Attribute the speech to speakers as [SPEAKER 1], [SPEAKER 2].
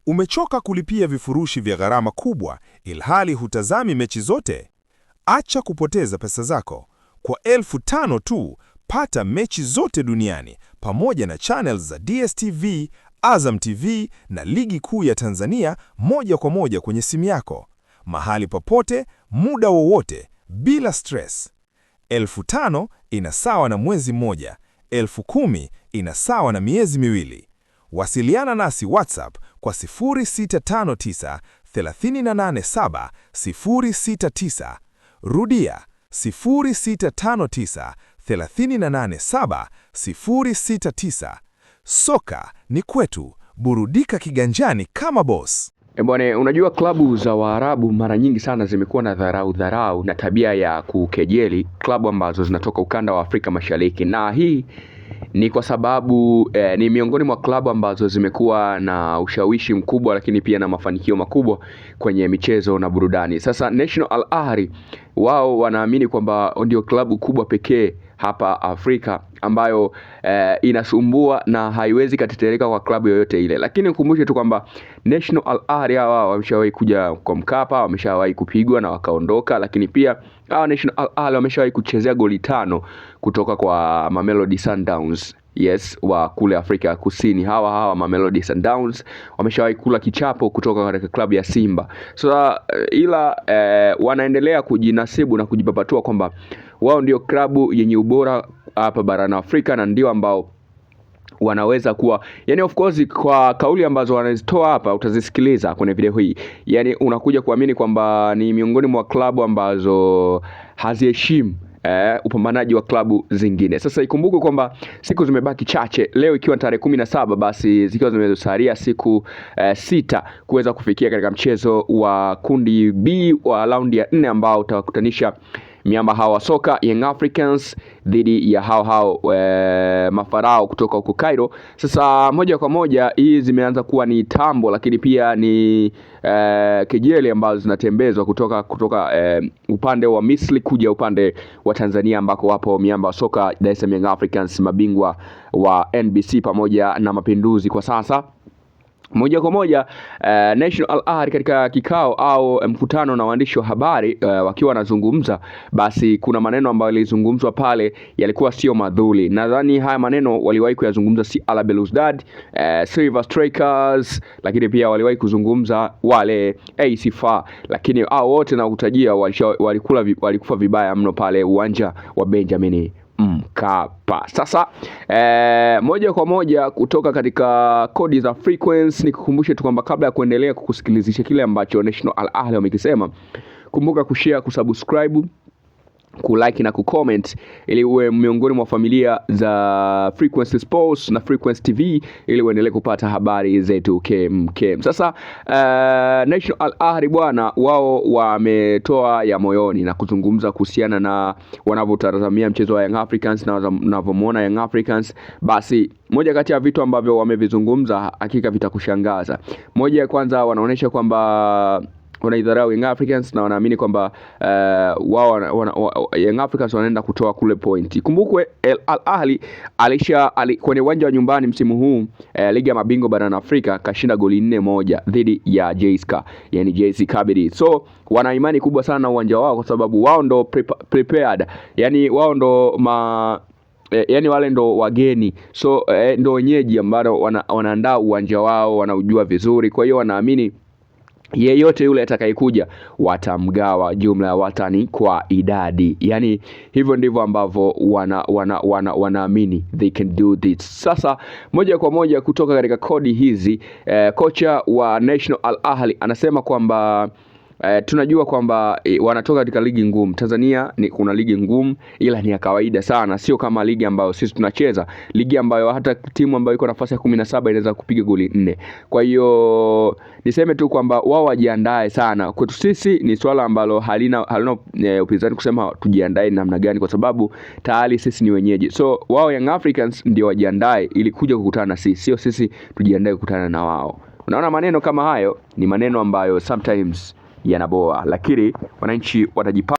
[SPEAKER 1] Umechoka kulipia vifurushi vya gharama kubwa ilhali hutazami mechi zote? Acha kupoteza pesa zako. Kwa 5,000 tu, pata mechi zote duniani pamoja na channels za DStv, Azam TV na Ligi Kuu ya Tanzania moja kwa moja kwenye simu yako. Mahali popote, muda wowote, bila stress. 5,000 inasawa na mwezi mmoja. 10,000 inasawa na miezi miwili. Wasiliana nasi WhatsApp kwa 0659 387 069. Rudia 0659 387 069. Soka ni kwetu, burudika kiganjani kama boss.
[SPEAKER 2] Bwana, unajua klabu za Waarabu mara nyingi sana zimekuwa na dharau na tabia ya kukejeli klabu ambazo zinatoka ukanda wa Afrika Mashariki, na hii ni kwa sababu ni miongoni mwa klabu ambazo zimekuwa na ushawishi mkubwa, lakini pia na mafanikio makubwa kwenye michezo na burudani. Sasa National Al Ahly wao wanaamini kwamba ndio klabu kubwa pekee hapa Afrika ambayo inasumbua na haiwezi katetereka kwa klabu yoyote ile. Lakini nikumbushe tu kwamba National Al Ahly hawa wameshawahi kuja kwa Mkapa, wameshawahi kupigwa na wakaondoka, lakini pia hawa National Al Ahly wameshawahi kuchezea goli 5 kutoka kwa Mamelodi Sundowns. Yes, wa kule Afrika Kusini. Hawa Mamelodi Sundowns wameshawahi kula kichapo kutoka katika klabu ya Simba. So ila wanaendelea kujinasibu na kujipapatua kwamba wao ndio klabu yenye ubora hapa barani Afrika na ndio ambao wanaweza kuwa, yani of course kwa kauli ambazo wanazitoa hapa utazisikiliza kwenye video hii, yani unakuja kuamini kwamba ni miongoni mwa klabu ambazo haziheshimu upambanaji wa klabu zingine. Sasa ikumbuke kwamba siku zimebaki chache, leo ikiwa tarehe 17, basi zikiwa zimesalia siku 6 kuweza kufikia katika mchezo wa kundi B wa raundi ya 4 ambao utawakutanisha miamba hawa soka Young Africans dhidi ya hao mafarao kutoka huko Cairo. Sasa moja kwa moja hii zimeanza kuwa ni tambo, lakini pia ni kejeli ambazo zinatembezwa kutoka upande wa Misri kuja upande wa Tanzania ambako wapo miamba wa soka Dar es Salaam Young Africans, mabingwa wa NBC pamoja na Mapinduzi kwa sasa. Moja kwa moja National Al Ahly katika kikao au mkutano na waandishi wa habari wakiwa wanazungumza, basi kuna maneno ambayo yalizungumzwa pale yalikuwa sio madhuli. Nadhani haya maneno waliwahi kuyazungumza si RB Belouizdad, Silver Strikers, lakini pia waliwahi kuzungumza wale AC FAR, lakini hao wote na kutajia walikufa vibaya mno pale uwanja wa Benjamin Mkapa. Sasa moja kwa moja kutoka katika kodi za frequency, nikukumbushe tu kwamba kabla ya kuendelea kukusikilizisha kile ambacho National Al Ahly wamekisema, kumbuka kushare, kusubscribe, kulike na kucomment ili uwe miongoni mwa familia za Frequency Sports na Frequency TV ili uendelee kupata habari zetu kem. Sasa National Al Ahly bwana, wao wametoa ya moyoni na kuzungumza kuhusiana na wanavyotazamia mchezo wa Young Africans na wanavyomuona Young Africans. Basi moja kati ya vitu ambavyo wamevizungumza hakika vitakushangaza. Moja ya kwanza, wanaonesha kwamba wanaidharau Young Africans na wanaamini kwamba Young Africans wanaenda kutoa kule point. Kumbukwe Al Ahly kwenye uwanja wa nyumbani msimu huu ligi ya mabingwa barani Afrika kashinda goli 4-1 dhidi ya JSK, yani JS Kabylie. So wana imani kubwa sana na uwanja wao kwa sababu wao ndo prepared, yani wao ndo yani wale ndo wageni, so ndo wenyeji ambao wanaandaa uwanja wao, wanaujua vizuri. Kwa hiyo wanaamini yeyote yule atakayekuja watamgawa jumla ya watani kwa idadi. Yani hivyo ndivyo ambavyo wanaamini they can do this. Sasa moja kwa moja kutoka katika kodi hizi, kocha wa National Al Ahly anasema kwamba tunajua kwamba wanatoka katika ligi ngumu. Tanzania kuna ligi ngumu, ila ni ya kawaida sana, sio kama ligi ambayo sisi tunacheza, ligi ambayo hata timu ambayo iko nafasi ya 17 inaweza kupiga goli 4. Kwa hiyo niseme tu kwamba wao wajiandae sana. Kwetu sisi ni swala ambalo halina upinzani kusema tujiandae namna gani, kwa sababu tayari sisi ni wenyeji. So wao Young Africans ndio wajiandae ili kuja kukutana na sisi, sio sisi tujiandae kukutana na wao. Unaona, maneno kama hayo ni maneno ambayo sometimes yanaboa, lakini wananchi watajipanga.